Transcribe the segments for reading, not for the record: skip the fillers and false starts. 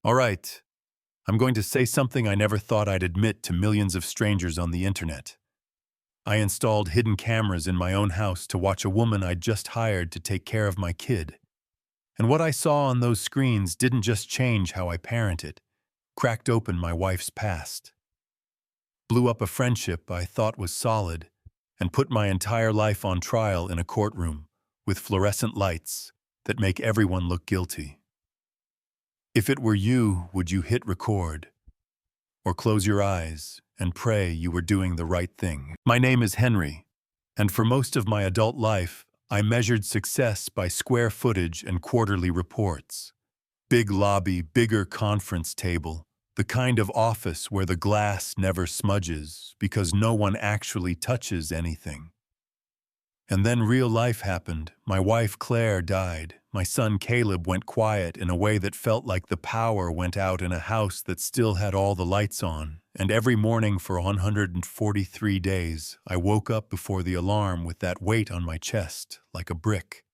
All right, I'm going to say something I never thought I'd admit to millions of strangers on the internet. I installed hidden cameras in my own house to watch a woman I'd just hired to take care of my kid. And what I saw on those screens didn't just change how I parented, cracked open my wife's past, blew up a friendship I thought was solid, and put my entire life on trial in a courtroom with fluorescent lights that make everyone look guilty. If it were you, would you hit record? Or close your eyes and pray you were doing the right thing? My name is Henry, and for most of my adult life, I measured success by square footage and quarterly reports. Big lobby, bigger conference table, the kind of office where the glass never smudges because no one actually touches anything. And then real life happened. My wife Claire died. My son Caleb went quiet in a way that felt like the power went out in a house that still had all the lights on. And every morning for 143 days, I woke up before the alarm with that weight on my chest, like a brick.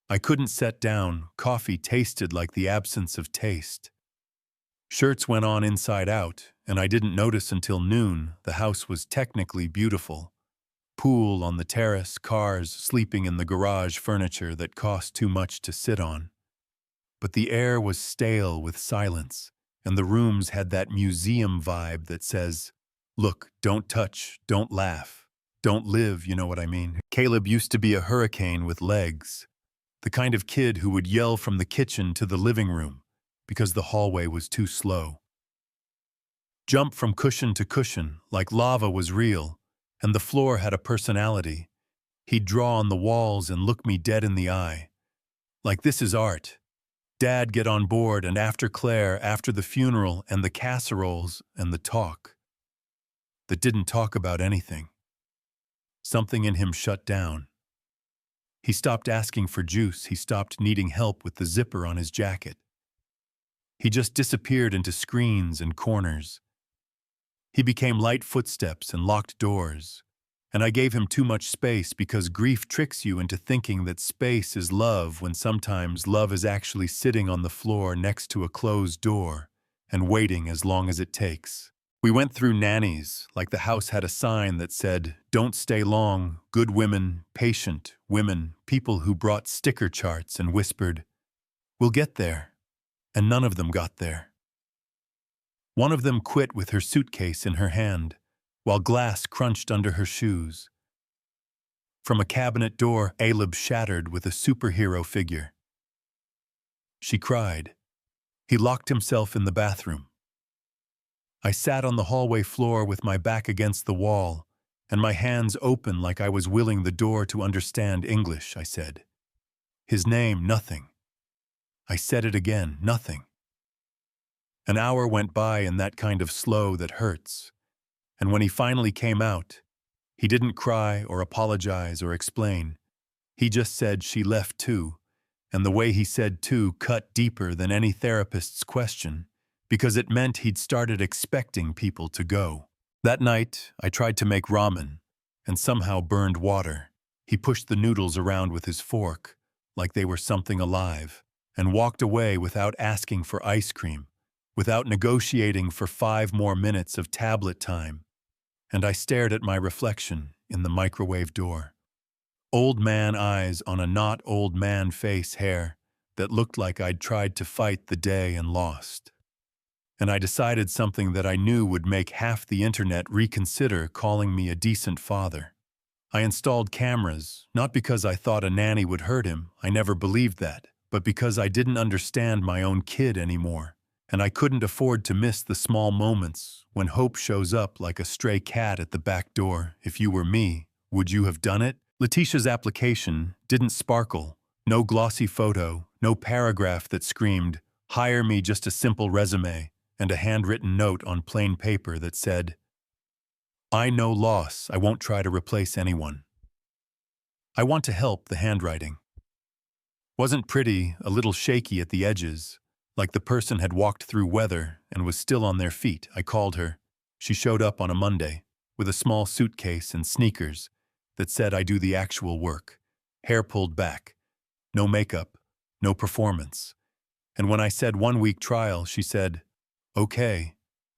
I couldn't sit down. Coffee tasted like the absence of taste. Shirts went on inside out, and I didn't notice until noon the house was technically beautiful. Pool on the terrace, cars sleeping in the garage furniture that cost too much to sit on. But the air was stale with silence, and the rooms had that museum vibe that says, look, don't touch, don't laugh, don't live, you know what I mean. Caleb used to be a hurricane with legs, the kind of kid who would yell from the kitchen to the living room because the hallway was too slow. Jump from cushion to cushion like lava was real, and the floor had a personality. He'd draw on the walls and look me dead in the eye. Like, this is art. Dad, get on board, and after Claire, after the funeral and the casseroles and the talk that didn't talk about anything. Something in him shut down. He stopped asking for juice. He stopped needing help with the zipper on his jacket. He just disappeared into screens and corners. He became light footsteps and locked doors, and I gave him too much space because grief tricks you into thinking that space is love when sometimes love is actually sitting on the floor next to a closed door and waiting as long as it takes. We went through nannies, like the house had a sign that said, "Don't stay long, good women, patient women," people who brought sticker charts and whispered, "We'll get there," and none of them got there. One of them quit with her suitcase in her hand, while glass crunched under her shoes. From a cabinet door, Caleb shattered with a superhero figure. She cried. He locked himself in the bathroom. I sat on the hallway floor with my back against the wall, and my hands open like I was willing the door to understand English, I said. His name, nothing. I said it again, nothing. An hour went by in that kind of slow that hurts, and when he finally came out, he didn't cry or apologize or explain. He just said she left too, and the way he said too cut deeper than any therapist's question, because it meant he'd started expecting people to go. That night, I tried to make ramen, and somehow burned water. He pushed the noodles around with his fork, like they were something alive, and walked away without asking for ice cream, without negotiating for 5 more minutes of tablet time, and I stared at my reflection in the microwave door. Old man eyes on a not old man face hair that looked like I'd tried to fight the day and lost. And I decided something that I knew would make half the internet reconsider calling me a decent father. I installed cameras, not because I thought a nanny would hurt him, I never believed that, but because I didn't understand my own kid anymore. And I couldn't afford to miss the small moments when hope shows up like a stray cat at the back door. If you were me, would you have done it? Letitia's application didn't sparkle. No glossy photo, no paragraph that screamed, "Hire me," just a simple resume and a handwritten note on plain paper that said, "I know loss. I won't try to replace anyone. I want to help," the handwriting. Wasn't pretty, a little shaky at the edges, like the person had walked through weather and was still on their feet. I called her. She showed up on a Monday, with a small suitcase and sneakers that said I do the actual work. Hair pulled back. No makeup, no performance. And when I said 1 week trial, she said, okay,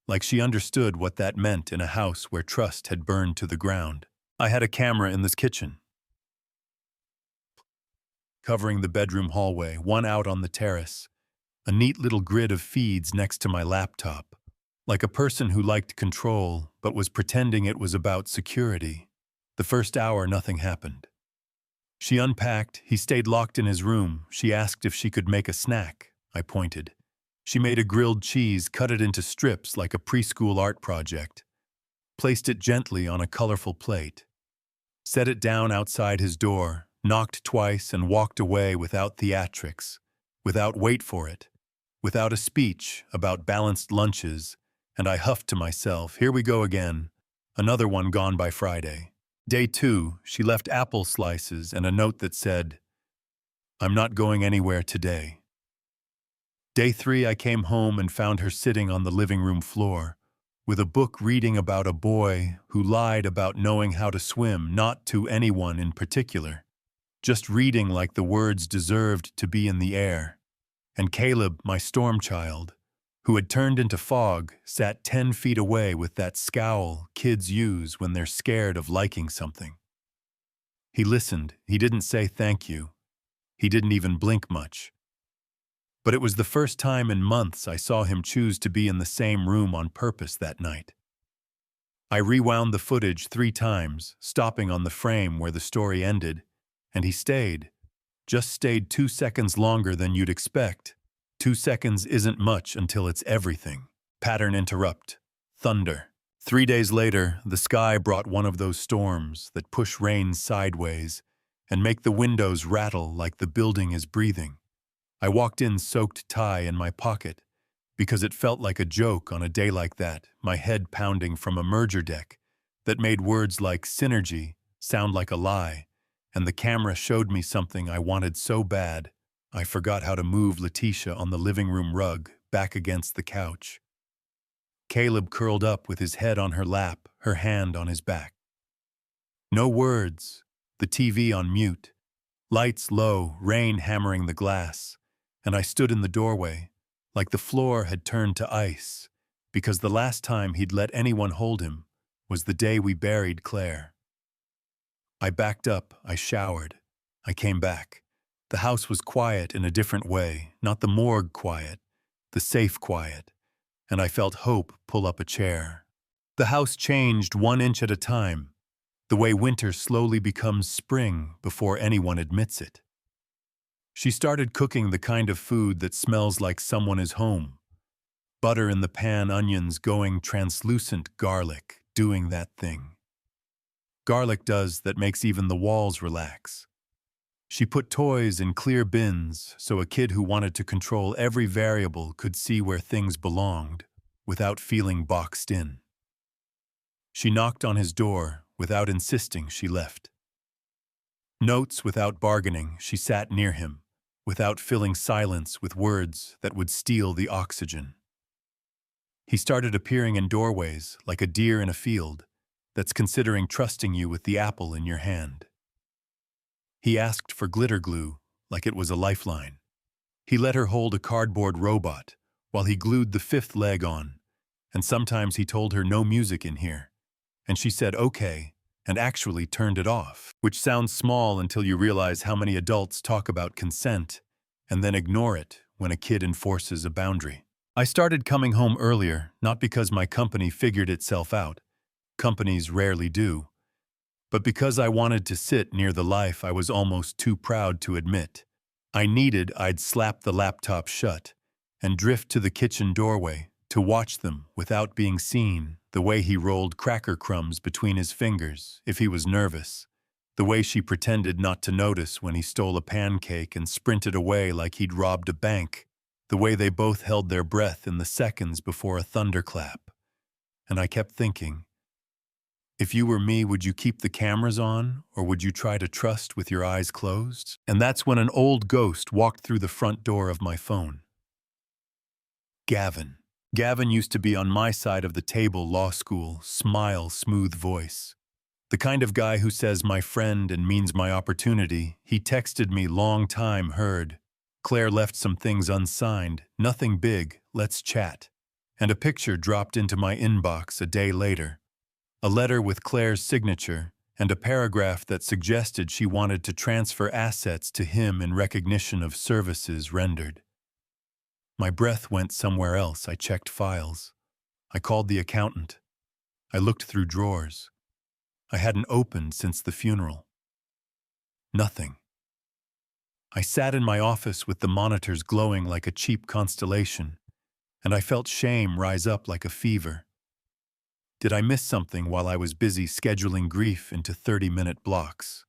like she understood what that meant in a house where trust had burned to the ground. I had a camera in this kitchen, covering the bedroom hallway, one out on the terrace, a neat little grid of feeds next to my laptop, like a person who liked control but was pretending it was about security. The first hour, nothing happened. She unpacked, he stayed locked in his room. She asked if she could make a snack. I pointed. She made a grilled cheese, cut it into strips like a preschool art project, placed it gently on a colorful plate, set it down outside his door, knocked twice and walked away without theatrics, without wait for it, without a speech about balanced lunches, and I huffed to myself, here we go again, another one gone by Friday. Day 2, she left apple slices and a note that said, I'm not going anywhere today. Day 3, I came home and found her sitting on the living room floor, with a book reading about a boy who lied about knowing how to swim, not to anyone in particular, just reading like the words deserved to be in the air. And Caleb, my storm child, who had turned into fog, sat 10 feet away with that scowl kids use when they're scared of liking something. He listened. He didn't say thank you. He didn't even blink much. But it was the first time in months I saw him choose to be in the same room on purpose that night. I rewound the footage 3 times, stopping on the frame where the story ended, and he stayed. Just stayed 2 seconds longer than you'd expect. 2 seconds isn't much until it's everything. Pattern interrupt. Thunder. 3 days later, the sky brought one of those storms that push rain sideways and make the windows rattle like the building is breathing. I walked in soaked tie in my pocket because it felt like a joke on a day like that, my head pounding from a merger deck that made words like synergy sound like a lie, and the camera showed me something I wanted so bad, I forgot how to move Letitia on the living room rug back against the couch. Caleb curled up with his head on her lap, her hand on his back. No words, the TV on mute, lights low, rain hammering the glass, and I stood in the doorway, like the floor had turned to ice, because the last time he'd let anyone hold him was the day we buried Claire. I backed up, I showered, I came back. The house was quiet in a different way, not the morgue quiet, the safe quiet, and I felt hope pull up a chair. The house changed 1 inch at a time, the way winter slowly becomes spring before anyone admits it. She started cooking the kind of food that smells like someone is home. Butter in the pan, onions going translucent, garlic doing that thing. Garlic does that makes even the walls relax. She put toys in clear bins so a kid who wanted to control every variable could see where things belonged without feeling boxed in. She knocked on his door. Without insisting, she left. Notes without bargaining, she sat near him, without filling silence with words that would steal the oxygen. He started appearing in doorways like a deer in a field that's considering trusting you with the apple in your hand. He asked for glitter glue like it was a lifeline. He let her hold a cardboard robot while he glued the 5th leg on, and sometimes he told her no music in here, and she said okay, and actually turned it off, which sounds small until you realize how many adults talk about consent and then ignore it when a kid enforces a boundary. I started coming home earlier, not because my company figured itself out. Companies rarely do. But because I wanted to sit near the life I was almost too proud to admit. I'd slap the laptop shut and drift to the kitchen doorway to watch them without being seen, the way he rolled cracker crumbs between his fingers if he was nervous, the way she pretended not to notice when he stole a pancake and sprinted away like he'd robbed a bank, the way they both held their breath in the seconds before a thunderclap. And I kept thinking, if you were me, would you keep the cameras on, or would you try to trust with your eyes closed? And that's when an old ghost walked through the front door of my phone. Gavin. Gavin used to be on my side of the table, law school, smile, smooth voice. The kind of guy who says my friend and means my opportunity. He texted me long time, heard, Claire left some things unsigned, nothing big, let's chat. And a picture dropped into my inbox a day later. A letter with Claire's signature and a paragraph that suggested she wanted to transfer assets to him in recognition of services rendered. My breath went somewhere else. I checked files. I called the accountant. I looked through drawers. I hadn't opened since the funeral. Nothing. I sat in my office with the monitors glowing like a cheap constellation, and I felt shame rise up like a fever. Did I miss something while I was busy scheduling grief into 30-minute blocks?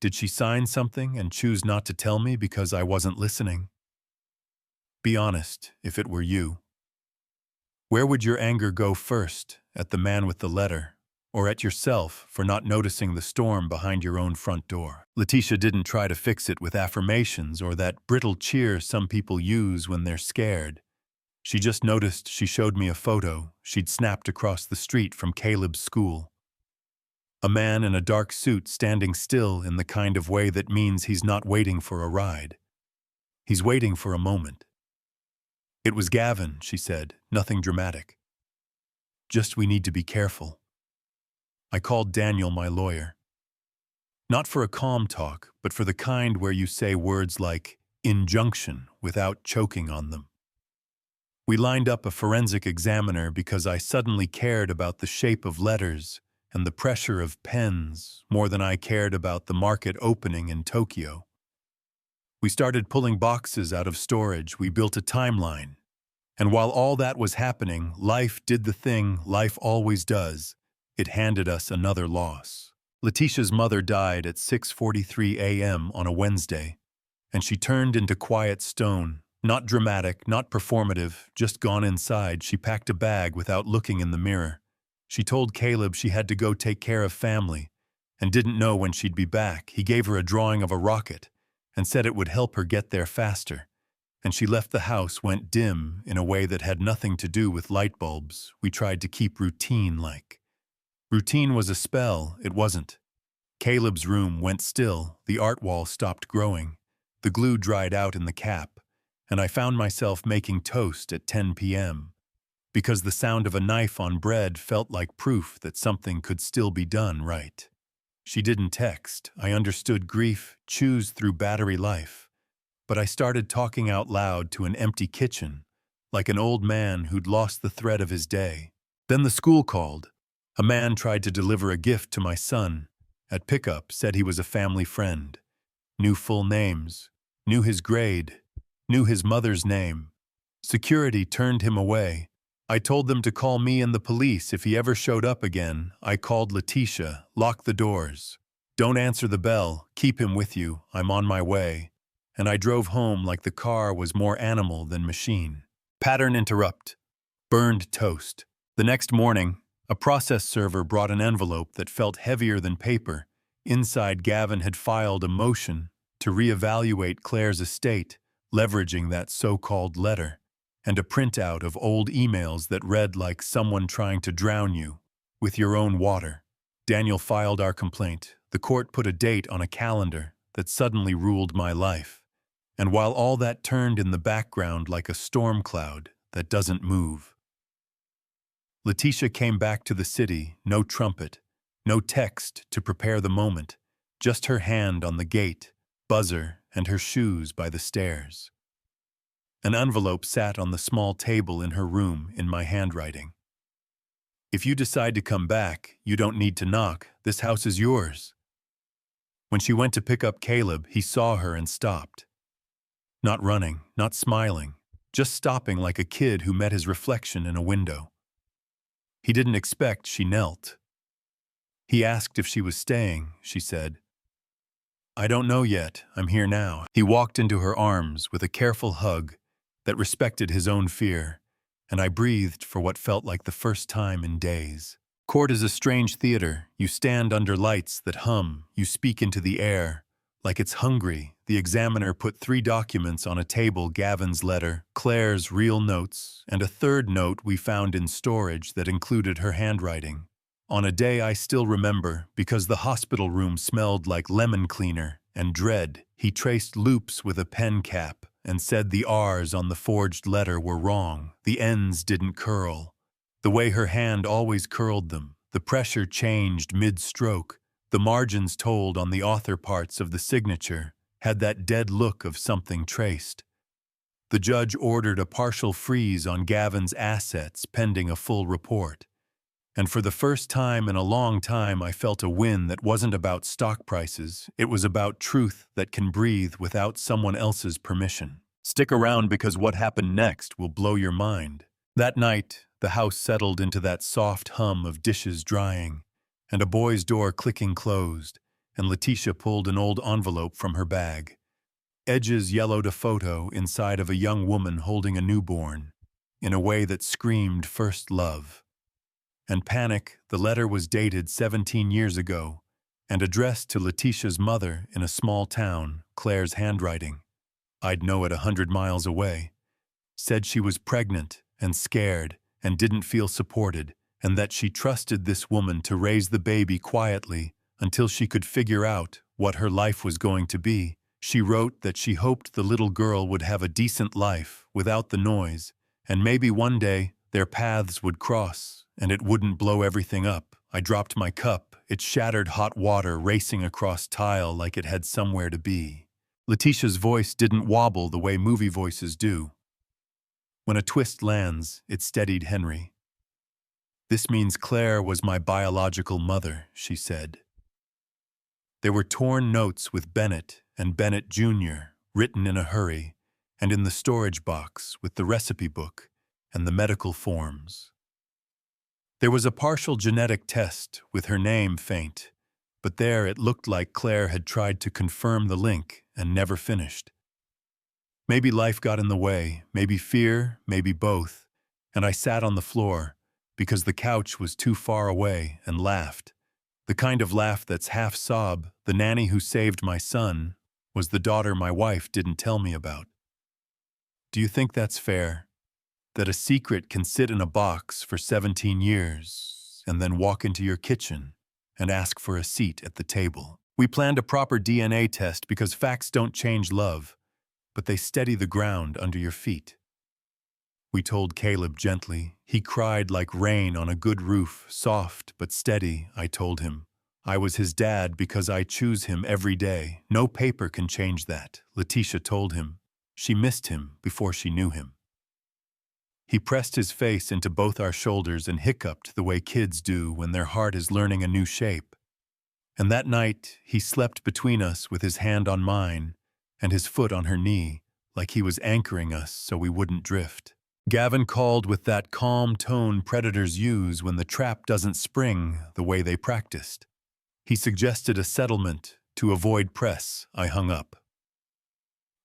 Did she sign something and choose not to tell me because I wasn't listening? Be honest, if it were you. Where would your anger go first, at the man with the letter, or at yourself for not noticing the storm behind your own front door? Letitia didn't try to fix it with affirmations or that brittle cheer some people use when they're scared. She just noticed she showed me a photo she'd snapped across the street from Caleb's school. A man in a dark suit standing still in the kind of way that means he's not waiting for a ride. He's waiting for a moment. It was Gavin, she said, nothing dramatic. Just we need to be careful. I called Daniel, my lawyer. Not for a calm talk, but for the kind where you say words like injunction without choking on them. We lined up a forensic examiner because I suddenly cared about the shape of letters and the pressure of pens more than I cared about the market opening in Tokyo. We started pulling boxes out of storage. We built a timeline. And while all that was happening, life did the thing life always does. It handed us another loss. Letitia's mother died at 6:43 a.m. on a Wednesday, and she turned into quiet stone. Not dramatic, not performative, just gone inside. She packed a bag without looking in the mirror. She told Caleb she had to go take care of family and didn't know when she'd be back. He gave her a drawing of a rocket and said it would help her get there faster. And she left the house, went dim in a way that had nothing to do with light bulbs. We tried to keep routine-like. Routine was a spell, it wasn't. Caleb's room went still, the art wall stopped growing, the glue dried out in the cap, and I found myself making toast at 10 p.m. because the sound of a knife on bread felt like proof that something could still be done right. She didn't text. I understood grief chews through battery life. But I started talking out loud to an empty kitchen, like an old man who'd lost the thread of his day. Then the school called. A man tried to deliver a gift to my son. At pickup, said he was a family friend. Knew full names, knew his grade, knew his mother's name. Security turned him away. I told them to call me and the police if he ever showed up again. I called Letitia, lock the doors. Don't answer the bell, keep him with you, I'm on my way. And I drove home like the car was more animal than machine. Pattern interrupt. Burned toast. The next morning, a process server brought an envelope that felt heavier than paper. Inside, Gavin had filed a motion to reevaluate Claire's estate, leveraging that so-called letter, and a printout of old emails that read like someone trying to drown you with your own water. Daniel filed our complaint. The court put a date on a calendar that suddenly ruled my life. And while all that turned in the background like a storm cloud that doesn't move. Letitia came back to the city, no trumpet, no text to prepare the moment, just her hand on the gate, buzzer, and her shoes by the stairs. An envelope sat on the small table in her room in my handwriting. If you decide to come back, you don't need to knock. This house is yours. When she went to pick up Caleb, he saw her and stopped. Not running, not smiling, just stopping like a kid who met his reflection in a window. He didn't expect she knelt. He asked if she was staying, she said. I don't know yet, I'm here now. He walked into her arms with a careful hug that respected his own fear, and I breathed for what felt like the first time in days. Court is a strange theater. You stand under lights that hum, you speak into the air. Like it's hungry, the examiner put 3 documents on a table: Gavin's letter, Claire's real notes, and a third note we found in storage that included her handwriting. On a day I still remember, because the hospital room smelled like lemon cleaner and dread, he traced loops with a pen cap, and said the R's on the forged letter were wrong. The N's didn't curl. The way her hand always curled them, the pressure changed mid-stroke. The margins told on the author parts of the signature had that dead look of something traced. The judge ordered a partial freeze on Gavin's assets pending a full report. And for the first time in a long time, I felt a win that wasn't about stock prices. It was about truth that can breathe without someone else's permission. Stick around because what happened next will blow your mind. That night, the house settled into that soft hum of dishes drying, and a boy's door clicking closed, and Letitia pulled an old envelope from her bag. Edges yellowed a photo inside of a young woman holding a newborn, in a way that screamed first love. And panic, the letter was dated 17 years ago, and addressed to Letitia's mother in a small town, Claire's handwriting. I'd know it 100 miles away. Said she was pregnant and scared and didn't feel supported, and that she trusted this woman to raise the baby quietly until she could figure out what her life was going to be. She wrote that she hoped the little girl would have a decent life without the noise, and maybe one day their paths would cross and it wouldn't blow everything up. I dropped my cup. It shattered hot water racing across tile like it had somewhere to be. Letitia's voice didn't wobble the way movie voices do. When a twist lands, it steadied Henry. This means Claire was my biological mother, she said. There were torn notes with Bennett and Bennett Jr., written in a hurry, and in the storage box with the recipe book and the medical forms. There was a partial genetic test with her name faint, but there it looked like Claire had tried to confirm the link and never finished. Maybe life got in the way, maybe fear, maybe both, and I sat on the floor because the couch was too far away and laughed. The kind of laugh that's half sob. The nanny who saved my son was the daughter my wife didn't tell me about. Do you think that's fair? That a secret can sit in a box for 17 years and then walk into your kitchen and ask for a seat at the table? We planned a proper DNA test because facts don't change love, but they steady the ground under your feet. We told Caleb gently. He cried like rain on a good roof, soft but steady, I told him. I was his dad because I choose him every day. No paper can change that, Letitia told him. She missed him before she knew him. He pressed his face into both our shoulders and hiccuped the way kids do when their heart is learning a new shape. And that night, he slept between us with his hand on mine and his foot on her knee, like he was anchoring us so we wouldn't drift. Gavin called with that calm tone predators use when the trap doesn't spring the way they practiced. He suggested a settlement to avoid press. I hung up.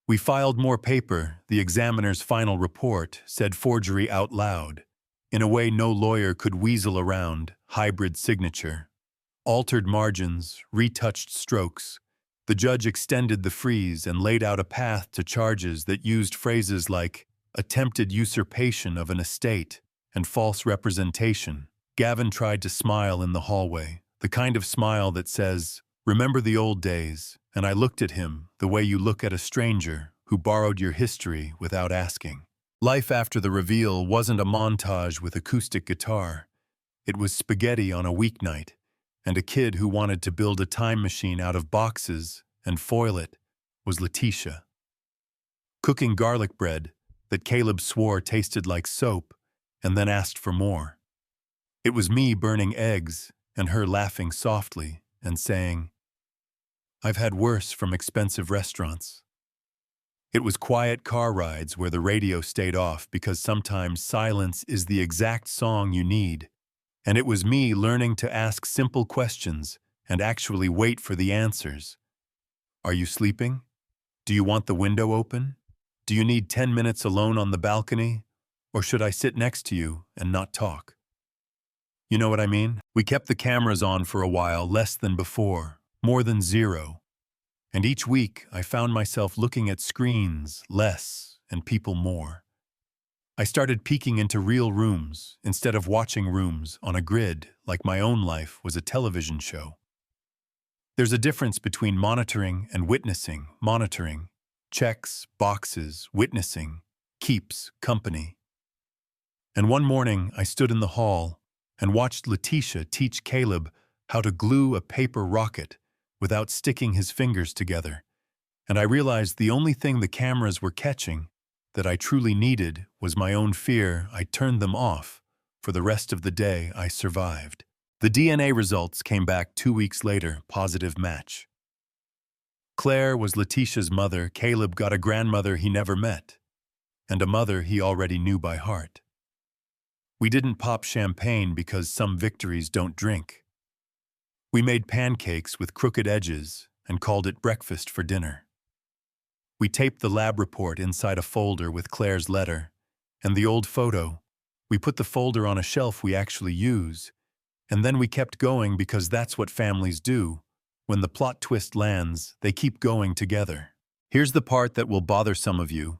We filed more paper. The examiner's final report said forgery out loud, in a way no lawyer could weasel around. Hybrid signature. Altered margins, retouched strokes. The judge extended the freeze and laid out a path to charges that used phrases like attempted usurpation of an estate and false representation. Gavin tried to smile in the hallway, the kind of smile that says, "Remember the old days," and I looked at him the way you look at a stranger who borrowed your history without asking. Life after the reveal wasn't a montage with acoustic guitar. It was spaghetti on a weeknight, and a kid who wanted to build a time machine out of boxes and foil it was Letitia. Cooking garlic bread that Caleb swore tasted like soap and then asked for more. It was me burning eggs and her laughing softly and saying, "I've had worse from expensive restaurants." It was quiet car rides where the radio stayed off because sometimes silence is the exact song you need. And it was me learning to ask simple questions and actually wait for the answers. Are you sleeping? Do you want the window open? Do you need 10 minutes alone on the balcony? Or should I sit next to you and not talk? You know what I mean? We kept the cameras on for a while, less than before, more than zero. And each week I found myself looking at screens less and people more. I started peeking into real rooms instead of watching rooms on a grid like my own life was a television show. There's a difference between monitoring and witnessing. Monitoring Checks, boxes, witnessing, keeps company. And one morning, I stood in the hall and watched Letitia teach Caleb how to glue a paper rocket without sticking his fingers together. And I realized the only thing the cameras were catching that I truly needed was my own fear. I turned them off. For the rest of the day, I survived. The DNA results came back 2 weeks later, positive match. Claire was Letitia's mother. Caleb got a grandmother he never met, and a mother he already knew by heart. We didn't pop champagne because some victories don't drink. We made pancakes with crooked edges and called it breakfast for dinner. We taped the lab report inside a folder with Claire's letter and the old photo. We put the folder on a shelf we actually use, and then we kept going because that's what families do. When the plot twist lands, they keep going together. Here's the part that will bother some of you,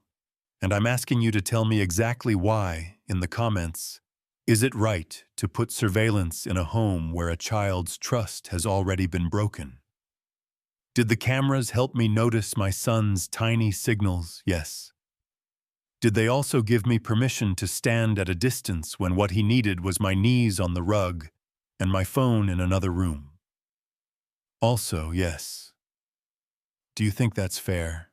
and I'm asking you to tell me exactly why in the comments. Is it right to put surveillance in a home where a child's trust has already been broken? Did the cameras help me notice my son's tiny signals? Yes. Did they also give me permission to stand at a distance when what he needed was my knees on the rug and my phone in another room? Also, yes. Do you think that's fair?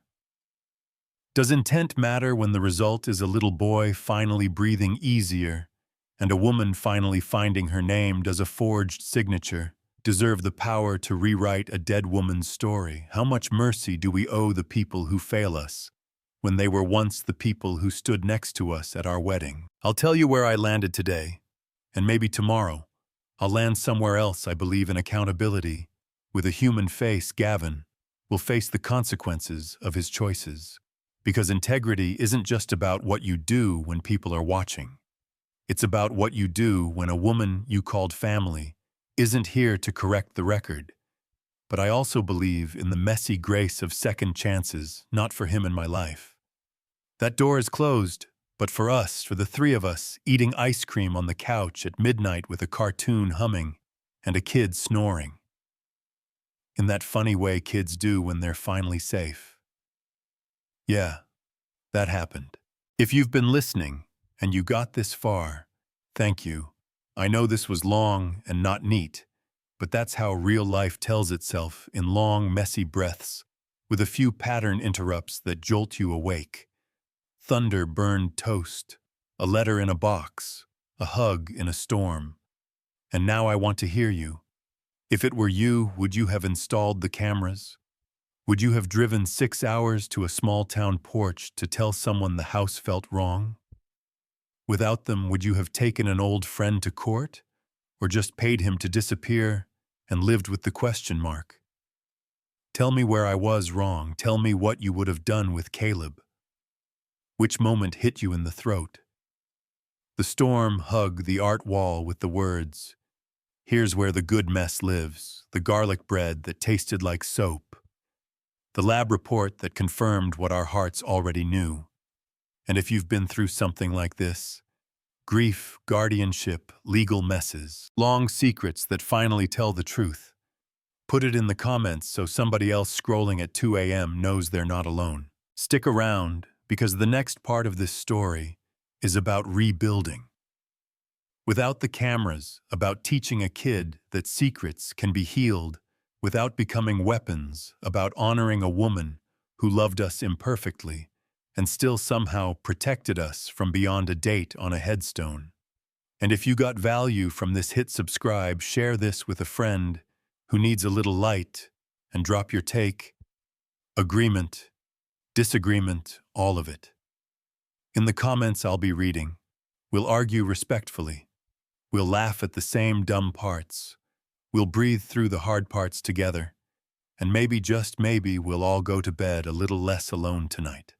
Does intent matter when the result is a little boy finally breathing easier and a woman finally finding her name? Does a forged signature deserve the power to rewrite a dead woman's story? How much mercy do we owe the people who fail us when they were once the people who stood next to us at our wedding? I'll tell you where I landed today, and maybe tomorrow I'll land somewhere else. I believe in accountability. With a human face, Gavin will face the consequences of his choices. Because integrity isn't just about what you do when people are watching. It's about what you do when a woman you called family isn't here to correct the record. But I also believe in the messy grace of second chances, not for him in my life. That door is closed, but for us, for the three of us, eating ice cream on the couch at midnight with a cartoon humming and a kid snoring. In that funny way kids do when they're finally safe. Yeah, that happened. If you've been listening and you got this far, thank you. I know this was long and not neat, but that's how real life tells itself, in long, messy breaths, with a few pattern interrupts that jolt you awake. Thunder burned toast, a letter in a box, a hug in a storm. And now I want to hear you. If it were you, would you have installed the cameras? Would you have driven 6 hours to a small-town porch to tell someone the house felt wrong? Without them, would you have taken an old friend to court? Or just paid him to disappear and lived with the question mark? Tell me where I was wrong. Tell me what you would have done with Caleb. Which moment hit you in the throat? The storm hugged the art wall with the words, "Here's where the good mess lives," the garlic bread that tasted like soap, the lab report that confirmed what our hearts already knew. And if you've been through something like this, grief, guardianship, legal messes, long secrets that finally tell the truth, put it in the comments so somebody else scrolling at 2 a.m. knows they're not alone. Stick around, because the next part of this story is about rebuilding. Without the cameras, about teaching a kid that secrets can be healed without becoming weapons, about honoring a woman who loved us imperfectly and still somehow protected us from beyond a date on a headstone. And if you got value from this, hit subscribe, share this with a friend who needs a little light, and drop your take, agreement, disagreement, all of it. In the comments I'll be reading. We'll argue respectfully. We'll laugh at the same dumb parts. We'll breathe through the hard parts together. And maybe, just maybe, we'll all go to bed a little less alone tonight.